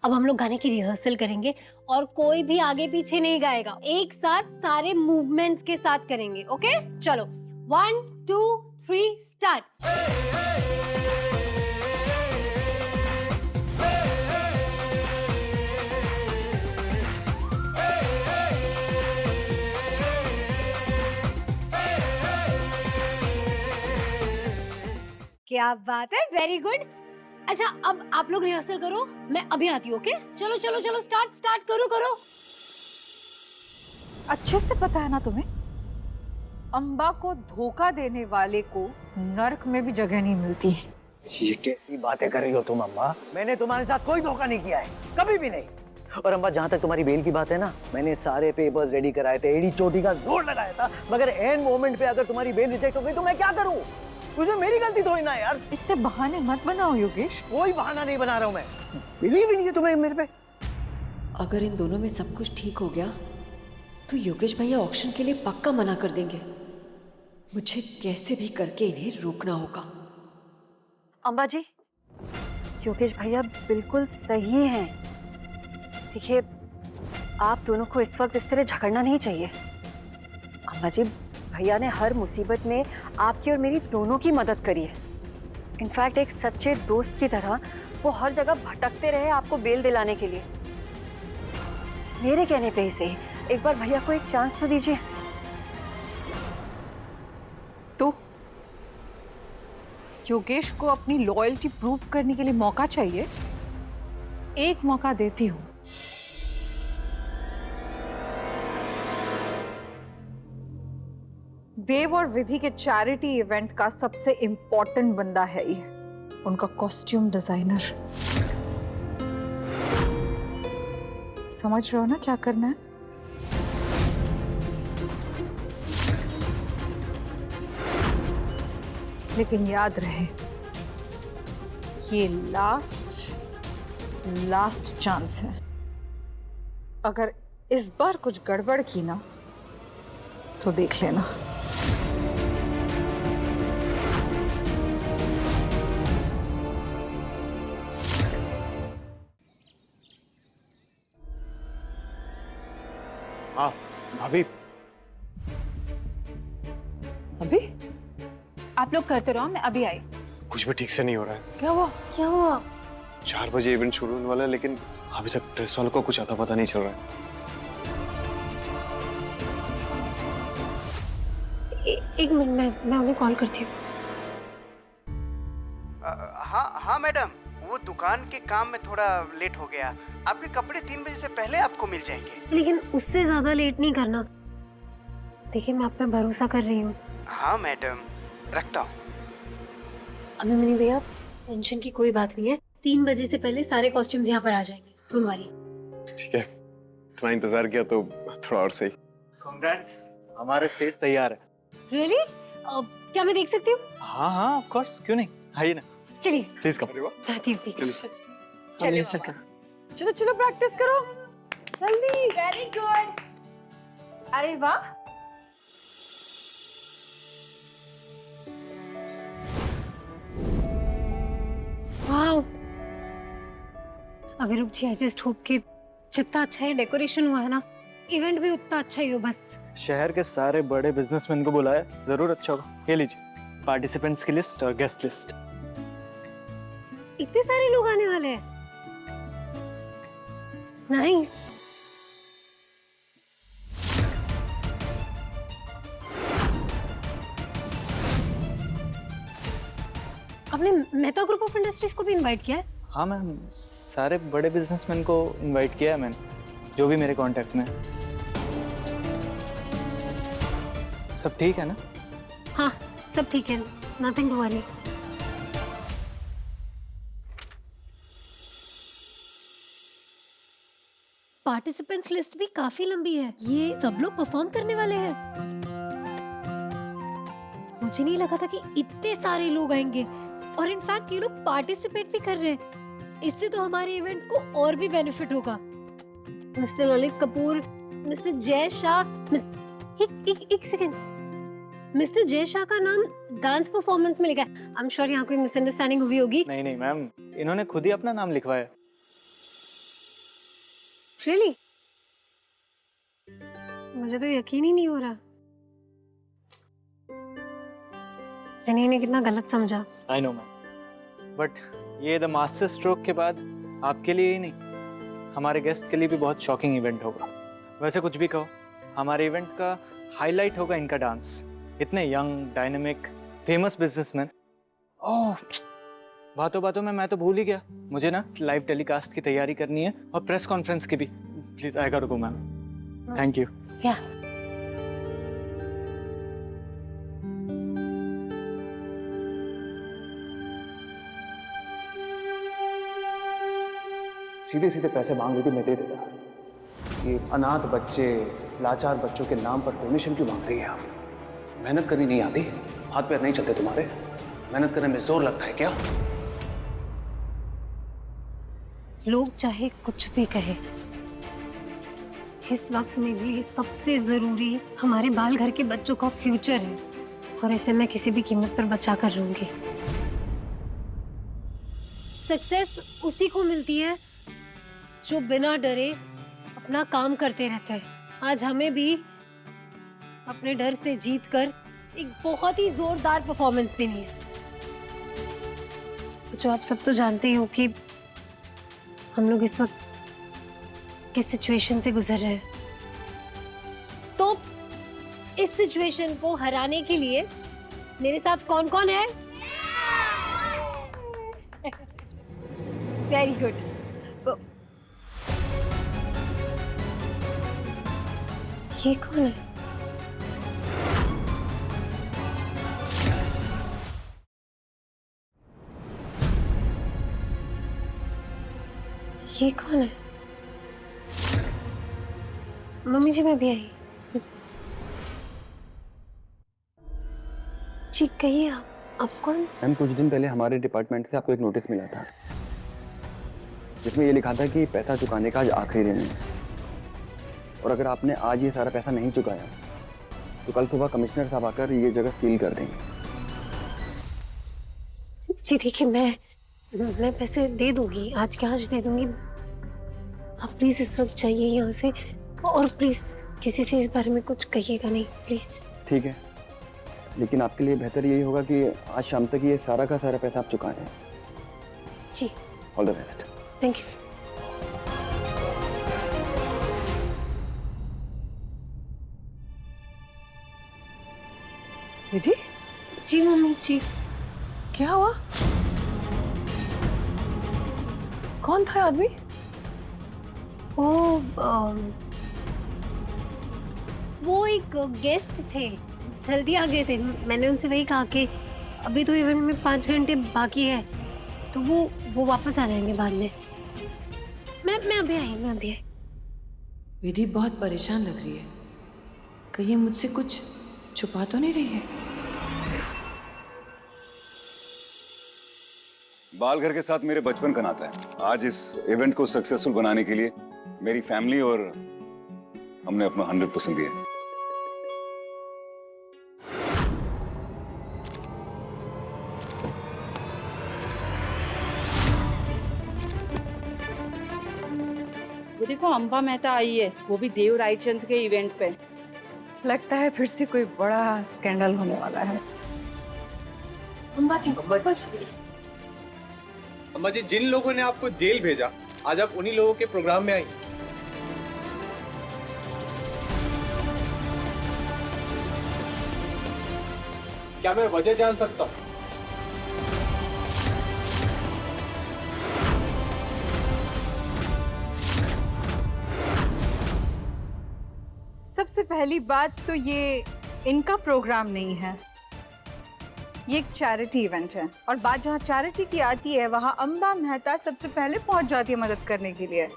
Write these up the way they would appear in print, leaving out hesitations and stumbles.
अब हम लोग गाने की रिहर्सल करेंगे और कोई भी आगे पीछे नहीं गाएगा, एक साथ सारे मूवमेंट्स के साथ करेंगे। ओके चलो 1 2 3 स्टार्ट। क्या बात है, वेरी गुड। अच्छा अब आप लोग रिहर्सल करो, मैं अभी आती हूँ। ओके चलो चलो चलो स्टार्ट स्टार्ट करो करो। अच्छे से पता है ना तुम्हें, अंबा को धोखा देने वाले को नर्क में भी जगह नहीं मिलती। ये कैसी बातें कर रही हो तुम अम्मा? मैंने तुम्हारे साथ कोई धोखा नहीं किया है, कभी भी नहीं। और अम्मा जहाँ तक तुम्हारी बेल की बात है ना, मैंने सारे पेपर्स रेडी कराए थे, एड़ी चोटी का जोर लगाया था, मगर एंड मोमेंट पे अगर तुम्हारी बेल रिजेक्ट हो गई तो मैं क्या करूँ? तुझे मेरी गलती थोड़ी ना यार। इतने बहाने मत बनाओ योगेश। कोई बहाना नहीं बना रहा हूँ मैं। बिलीव ही नहीं है तुम्हें मेरे पे। अगर इन दोनों में सब कुछ ठीक हो गया तो योगेश भैया ऑक्शन के लिए पक्का मना कर देंगे। मुझे कैसे भी करके इन्हें रोकना होगा। अम्बा जी, योगेश भैया बिल्कुल सही हैं। देखिए, आप दोनों को इस वक्त इस तरह झगड़ना नहीं चाहिए। अम्बा जी, भैया ने हर मुसीबत में आपकी और मेरी दोनों की मदद करी है। इनफैक्ट एक सच्चे दोस्त की तरह वो हर जगह भटकते रहे आपको बेल दिलाने के लिए। मेरे कहने पे ही सही, एक बार भैया को एक चांस तो दीजिए। तो योगेश को अपनी लॉयल्टी प्रूव करने के लिए मौका चाहिए। एक मौका देती हूँ। देव और विधि के चैरिटी इवेंट का सबसे इंपॉर्टेंट बंदा है ये, उनका कॉस्ट्यूम डिजाइनर। समझ रहे हो ना क्या करना है? लेकिन याद रहे, ये लास्ट चांस है। अगर इस बार कुछ गड़बड़ की ना तो देख लेना। हाँ भाभी। अभी आप लोग करते रहो, मैं अभी आई। कुछ भी ठीक से नहीं हो रहा है। क्या हुआ? क्या हुआ? 4 बजे इवेंट शुरू होने वाला है, लेकिन अभी तक प्रेस वालों को कुछ अता पता नहीं चल रहा है। एक मिनट, मैं उन्हें कॉल करती हूँ। हाँ मैडम, वो दुकान के काम में थोड़ा लेट हो गया। आपके कपड़े 3 बजे से पहले आपको मिल जाएंगे। लेकिन उससे ज्यादा लेट नहीं करना। देखिए मैं आप पे भरोसा कर रही हूँ। हाँ मैडम, रखता हूँ। अभिमन्यु भैया, टेंशन की कोई बात नहीं है। 3 बजे से पहले सारे कॉस्ट्यूम्स यहाँ पर आ जाएंगे। Don't worry. ठीक है, इतना इंतजार किया तो थोड़ा और सही। कांग्रेट्स, हमारे स्टेज तैयार है। रियली? क्या मैं देख सकती हूँ? हाँ हाँ ऑफ कोर्स, क्यों नहीं, आइए ना। चलिए प्लीज कम। आती हूँ। चलिए चलो चलो प्रैक्टिस करो जल्दी। Very good. अरे वाह, wow, Abhirup ji, I just hope कि जितना अच्छा ये डेकोरेशन हुआ है ना, इवेंट भी उतना अच्छा ही हो। बस शहर के सारे बड़े बिजनेसमैन को बुलाया, जरूर अच्छा होगा। ये लीजिए पार्टिसिपेंट्स की लिस्ट और गेस्ट लिस्ट। इतने सारे लोग आने वाले हैं। नाइस। आपने मेहता ग्रुप ऑफ इंडस्ट्रीज को भी इनवाइट किया है? हाँ मैम, सारे बड़े बिजनेसमैन को इनवाइट किया है मैंने, जो भी मेरे कांटेक्ट में है। सब ठीक है ना? हाँ सब ठीक है, nothing to worry. Participants list भी काफी लंबी है। ये सब लोग परफॉर्म करने वाले हैं। मुझे नहीं लगा था कि इतने सारे लोग आएंगे, और इनफैक्ट ये लोग पार्टिसिपेट भी कर रहे हैं। इससे तो हमारे इवेंट को और भी बेनिफिट होगा। मिस्टर ललित कपूर, मिस्टर जय शाह, एक सेकेंड, मिस्टर जय शाह का नाम डांस परफॉर्मेंस में लिखा है। आई एम श्योर यहाँ कोई मिसअंडरस्टैंडिंग हुई होगी। नहीं नहीं मैम, इन्होंने खुद ही अपना नाम लिखवाया। रियली मुझे तो यकीन ही नहीं हो रहा। मैंने इन्हें कितना गलत समझा। आई नो मैम, बट ये द मास्टर स्ट्रोक के बाद आपके लिए ही नहीं, हमारे गेस्ट के लिए भी बहुत शॉकिंग इवेंट होगा। वैसे कुछ भी कहो, हमारे इवेंट का हाईलाइट होगा इनका डांस। इतने यंग, डायनेमिक, फेमस बिजनेसमैन। ओह, बातों बातों में मैं तो भूल ही गया, मुझे ना लाइव टेलीकास्ट की तैयारी करनी है और प्रेस कॉन्फ्रेंस की भी। प्लीज आएगा रुको मैम। Thank you. या सीधे सीधे पैसे मांग रही थी, मैं दे देता। ये अनाथ बच्चे, लाचार बच्चों के नाम पर डोनेशन क्यों मांग रही है आप? मेहनत करनी नहीं आती? हाथ पैर नहीं चलते तुम्हारे? मेहनत करने में जोर लगता है क्या? लोग चाहे कुछ भी कहे, इस वक्त मेरे लिए सबसे जरूरी हमारे बाल घर के बच्चों का फ्यूचर है, और इसे मैं किसी भी कीमत पर बचा कर रहूंगी। सक्सेस उसी को मिलती है जो बिना डरे अपना काम करते रहते हैं। आज हमें भी अपने डर से जीतकर एक बहुत ही जोरदार परफॉर्मेंस देनी है। जो आप सब तो जानते हो कि हम लोग इस वक्त किस सिचुएशन से गुजर रहे हैं। तो इस सिचुएशन को हराने के लिए मेरे साथ कौन कौन है? Very good. ये कौन है? ये कौन है? मम्मी जी मैं भी आई। जी कहिए, आप कौन? मैम, कुछ दिन पहले हमारे डिपार्टमेंट से आपको एक नोटिस मिला था, जिसमें ये लिखा था कि पैसा चुकाने का आज आखिरी दिन है, और अगर आपने आज ये सारा पैसा नहीं चुकाया तो कल सुबह कमिश्नर साहब आकर ये जगह सील कर देंगे। जी देखिए, मैं पैसे दे दूंगी, आज के आज दे दूंगी। आप प्लीज इस वक्त जाइए यहाँ से, और प्लीज किसी से इस बारे में कुछ कहिएगा नहीं, प्लीज। ठीक है, लेकिन आपके लिए बेहतर यही होगा कि आज शाम तक ये सारा का सारा पैसा आप चुका दें। जी, all the best. Thank you. Vidhi, ji mummy ji. क्या हुआ? कौन था आदमी? वो एक गेस्ट थे, जल्दी आ गए थे। मैंने उनसे वही कहा कि अभी तो इवेंट में 5 घंटे बाकी है, तो वो वापस आ जाएंगे बाद में। मैं अभी आई। विधि बहुत परेशान लग रही है, कहीं मुझसे कुछ छुपा तो नहीं रही है? बाल घर के साथ मेरे बचपन का नाता है। आज इस इवेंट को सक्सेसफुल बनाने के लिए मेरी फैमिली और हमने अपना 100% दिया। वो देखो, अंबा मेहता आई है, वो भी देव रायचंद के इवेंट पे। लगता है फिर से कोई बड़ा स्कैंडल होने वाला है। अंबा जी, अम्मा जी, जिन लोगों ने आपको जेल भेजा, आज आप उन्हीं लोगों के प्रोग्राम में आई। क्या मैं वजह जान सकता हूँ? सबसे पहली बात तो ये इनका प्रोग्राम नहीं है, ये एक चैरिटी इवेंट है, और बात जहाँ चैरिटी की आती है वहाँ अंबा मेहता सबसे पहले पहुंच जाती है मदद करने के लिए।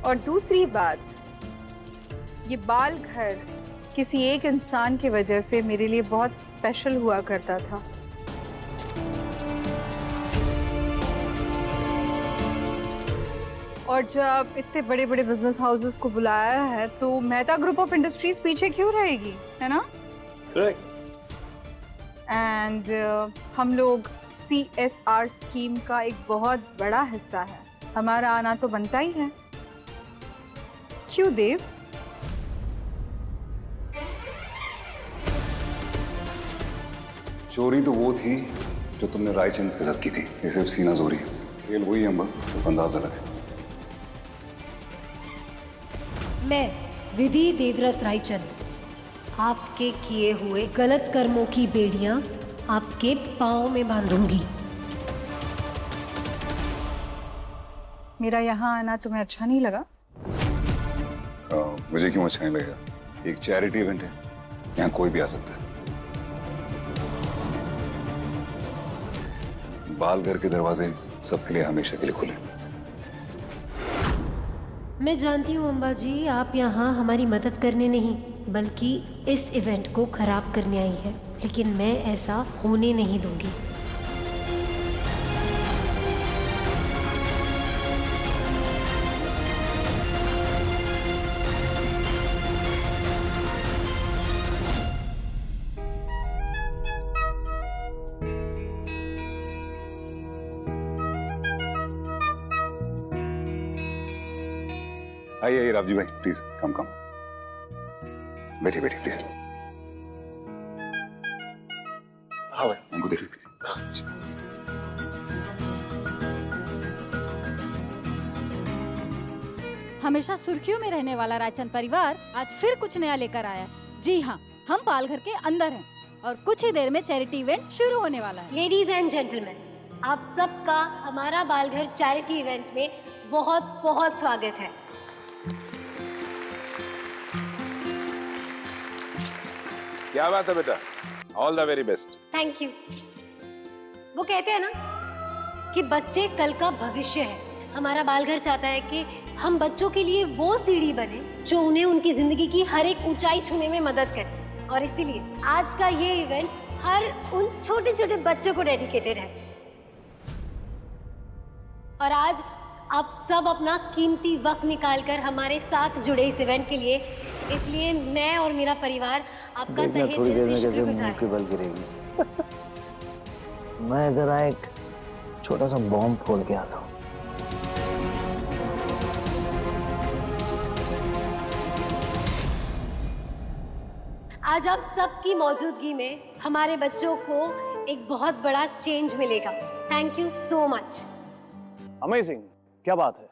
और दूसरी बात, ये बाल घर किसी एक इंसान की वजह से मेरे लिए बहुत स्पेशल हुआ करता था। और जब इतने बड़े बड़े बिजनेस हाउसेस को बुलाया है तो मेहता ग्रुप ऑफ इंडस्ट्रीज पीछे क्यों रहेगी, है ना? करेक्ट। एंड हम लोग CSR स्कीम का एक बहुत बड़ा हिस्सा है। हमारा आना तो बनता ही है। क्यों देव? चोरी तो वो थी जो तुमने रायचंद के साथ की थी। ये सिर्फ सीना जोरी है। खेल वही है अम्बा, सिर्फ अंदाज अलग है। मैं विधि देवव्रत रायचंद आपके किए हुए गलत कर्मों की बेड़ियां आपके पांव में बांधूंगी। मेरा यहाँ आना तुम्हें अच्छा नहीं लगा? मुझे क्यों अच्छा नहीं लगेगा? एक चैरिटी इवेंट है, यहाँ कोई भी आ सकता है। बाल घर के दरवाजे सबके लिए हमेशा के लिए खुले। मैं जानती हूँ अम्बा जी, आप यहाँ हमारी मदद करने नहीं बल्कि इस इवेंट को खराब करने आई है, लेकिन मैं ऐसा होने नहीं दूंगी। आइए रावजी भाई, प्लीज कम कम। बैठिए बैठिए प्लीज। हाँ भाई, उनको देखिए प्लीज। हमेशा सुर्खियों में रहने वाला रायचंद परिवार आज फिर कुछ नया लेकर आया। जी हाँ, हम पालघर के अंदर हैं और कुछ ही देर में चैरिटी इवेंट शुरू होने वाला है। लेडीज एंड जेंटलमैन, आप सबका हमारा बालघर चैरिटी इवेंट में बहुत बहुत स्वागत है। क्या बात है बेटा, all the very best. Thank you. वो कहते हैं ना कि बच्चे कल का भविष्य है। हमारा बालघर चाहता है कि हम बच्चों के लिए वो सीढ़ी बने जो उन्हें उनकी जिंदगी की हर एक ऊंचाई छूने में मदद करे, और इसीलिए आज का ये इवेंट हर उन छोटे छोटे बच्चों को डेडिकेटेड है। और आज आप सब अपना कीमती वक्त निकालकर हमारे साथ जुड़े इस इवेंट के लिए, इसलिए मैं और मेरा परिवार आपका तहे दिल से शुक्रगुजार है। बल गिरेगी। मैं जरा एक छोटा सा बॉम्ब फोड़ के आता हूँ। आज आप सबकी मौजूदगी में हमारे बच्चों को एक बहुत बड़ा चेंज मिलेगा। Thank you so much. Amazing, क्या बात है।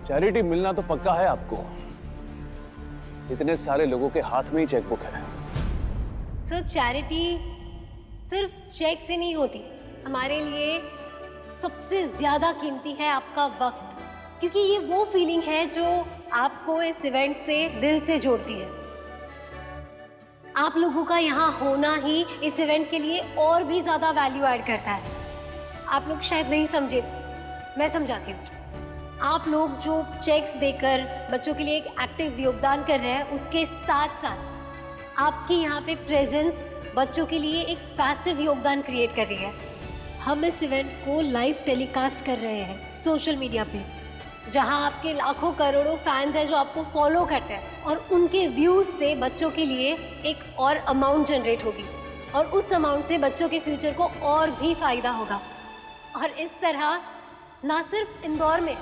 चैरिटी मिलना तो पक्का है आपको। इतने सारे लोगों के हाथ में ही चेकबुक है। सर, चैरिटी सिर्फ चेक से नहीं होती। हमारे लिए सबसे ज्यादा कीमती है आपका वक्त, क्योंकि ये वो फीलिंग है जो आपको इस इवेंट से दिल से जोड़ती है। आप लोगों का यहाँ होना ही इस इवेंट के लिए और भी ज्यादा वैल्यू ऐड करता है। आप लोग शायद नहीं समझे, मैं समझाती हूँ। आप लोग जो चेक्स देकर बच्चों के लिए एक एक्टिव योगदान कर रहे हैं, उसके साथ साथ आपकी यहाँ पे प्रेजेंस बच्चों के लिए एक पैसिव योगदान क्रिएट कर रही है। हम इस इवेंट को लाइव टेलीकास्ट कर रहे हैं सोशल मीडिया पे, जहाँ आपके लाखों करोड़ों फैंस हैं जो आपको फॉलो करते हैं, और उनके व्यूज से बच्चों के लिए एक और अमाउंट जनरेट होगी, और उस अमाउंट से बच्चों के फ्यूचर को और भी फायदा होगा। और इस तरह ना सिर्फ इंदौर में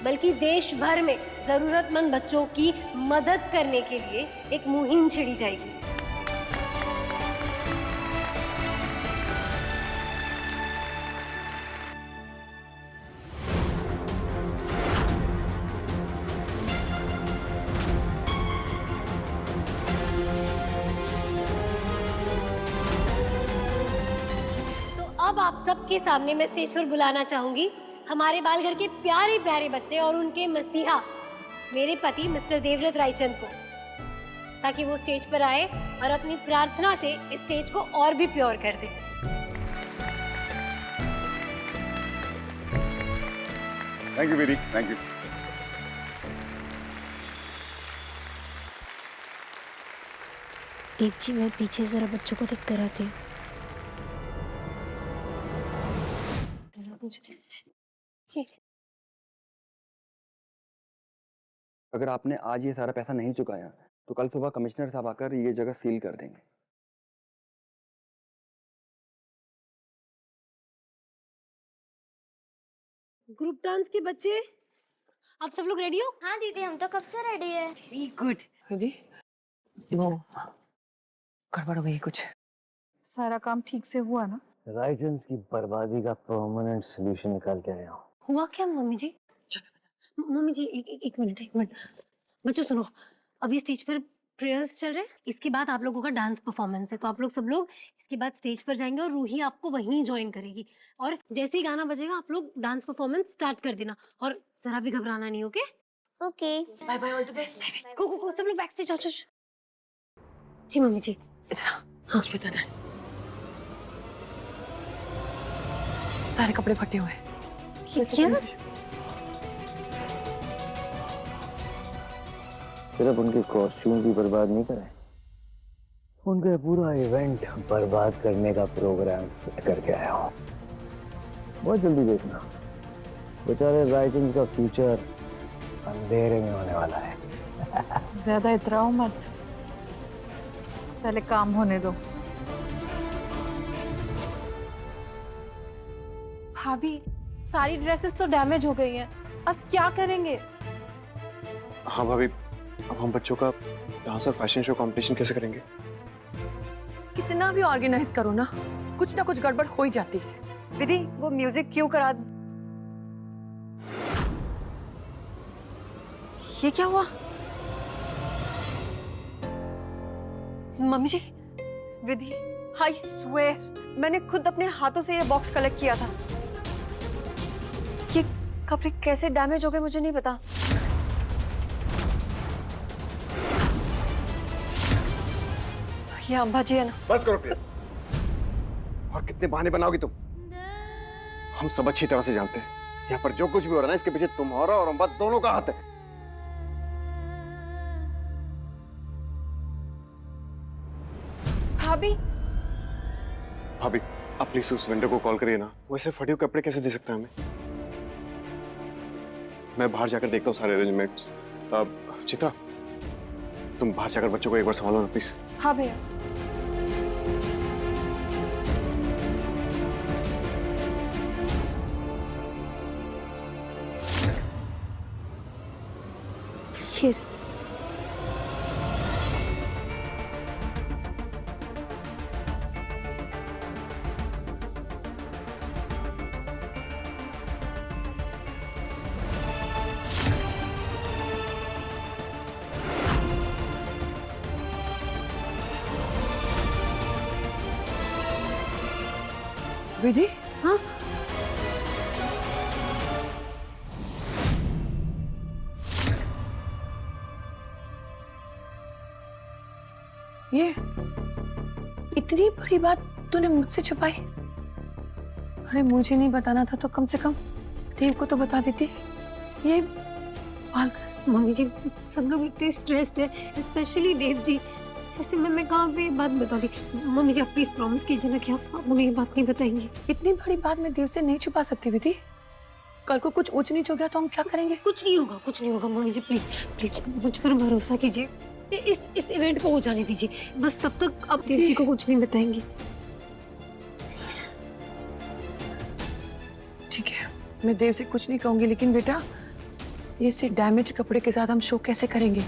बल्कि देश भर में जरूरतमंद बच्चों की मदद करने के लिए एक मुहिम छिड़ी जाएगी। तो अब आप सबके सामने मैं स्टेज पर बुलाना चाहूंगी हमारे बालघर के प्यारे प्यारे बच्चे और उनके मसीहा मेरे पति मिस्टर देवव्रत रायचंद को, ताकि वो स्टेज पर आए और अपनी प्रार्थना से इस स्टेज को और भी प्योर कर दे। Thank you very, thank you. Dev ji, मैं पीछे जरा बच्चों को देख कर आती हूँ। अगर आपने आज ये सारा पैसा नहीं चुकाया तो कल सुबह कमिश्नर साहब आकर ये जगह सील कर देंगे। ग्रुप डांस के बच्चे, आप सब लोग रेडी हो? हाँ दीदी, हम तो कब से रेडी है। Very good. दीदी वो गड़बड़ हो गई कुछ। सारा काम ठीक से हुआ ना? राइजन्स की बर्बादी का परमानेंट सोल्यूशन निकाल के आया हूँ। हुआ क्या मम्मी जी? मम्मी जी एक मिनट। बच्चों सुनो, अभी स्टेज पर प्रेयर्स चल रहे हैं, इसके बाद आप लोगों का डांस परफॉर्मेंस है, तो आप लोग सब लोग इसके बाद स्टेज पर जाएंगे और रूही आपको वहीं ज्वाइन करेगी। और जैसे ही गाना बजेगा आप लोग डांस परफॉर्मेंस स्टार्ट कर देना, और जरा भी घबराना नहीं। Okay okay, bye bye, all the best. Go सब लोग बैक स्टेज आओ। जी मम्मी जी। इधर हाँ, श्वेता ने सारे कपड़े फटे हुए हैं। क्या? सिर्फ उनके कॉस्ट्यूम भी बर्बाद नहीं करे, उनका पूरा इवेंट बर्बाद करने का प्रोग्राम करके आया हूँ। बहुत जल्दी देखना, बेचारे राइटिंग का फ्यूचर अंधेरे में होने वाला है। ज्यादा इतराओ मत, पहले काम होने दो। भाभी, सारी ड्रेसेस तो डैमेज हो गई हैं, अब क्या करेंगे? हाँ भाभी, अब हम बच्चों का डांस और फैशन शो कंपटीशन कैसे करेंगे? कितना भी ऑर्गेनाइज करो ना कुछ गड़बड़ हो ही जाती है। विधि, वो म्यूजिक क्यों करा? ये क्या हुआ? Mummy ji, Vidhi, I swear मैंने खुद अपने हाथों से ये बॉक्स कलेक्ट किया था। ये कपड़े कैसे डैमेज हो गए मुझे नहीं पता। ये अम्बा जी है ना? बस करो प्रिया, और कितने बहाने बनाओगी तुम? हम सब अच्छी तरह से जानते हैं यहाँ पर जो कुछ भी हो रहा है ना, इसके पीछे तुम्हारा और अम्बा दोनों का हाथ है। भाभी, भाभी आप प्लीज उस वेंडर को कॉल करिए ना, वैसे फटे हुए कपड़े कैसे दे सकता है हमें? मैं बाहर जाकर देखता हूँ सारे अरेंजमेंट्स। चित्रा, तुम बाहर जाकर बच्चों को एक बार संभालो ना प्लीज। हाँ भैया। विधि, हाँ ये इतनी बड़ी बात तूने मुझसे छुपाई? अरे मुझे नहीं बताना था तो कम से कम देव को तो बता देती। ये मम्मी जी, सब लोग इतने स्ट्रेस्ड है, स्पेशली देव जी। ऐसे में मैं कहाँ पे बात बता दी? मम्मी जी आप प्लीज प्रॉमिस कीजिए ना कि आप उन्हें ये बात नहीं बताएंगे। इतनी बड़ी बात मैं देव से नहीं छुपा सकती विधि। कल को कुछ ऊंच नीच हो गया तो हम क्या करेंगे? कुछ नहीं होगा मम्मी जी, प्लीज प्लीज मुझ पर भरोसा कीजिए। इस इवेंट को हो जाने दीजिए, बस तब तक आप देव जी को कुछ नहीं बताएंगे। ठीक है, मैं देव से कुछ नहीं कहूंगी, लेकिन बेटा ये से डैमेज कपड़े के साथ हम शो कैसे करेंगे?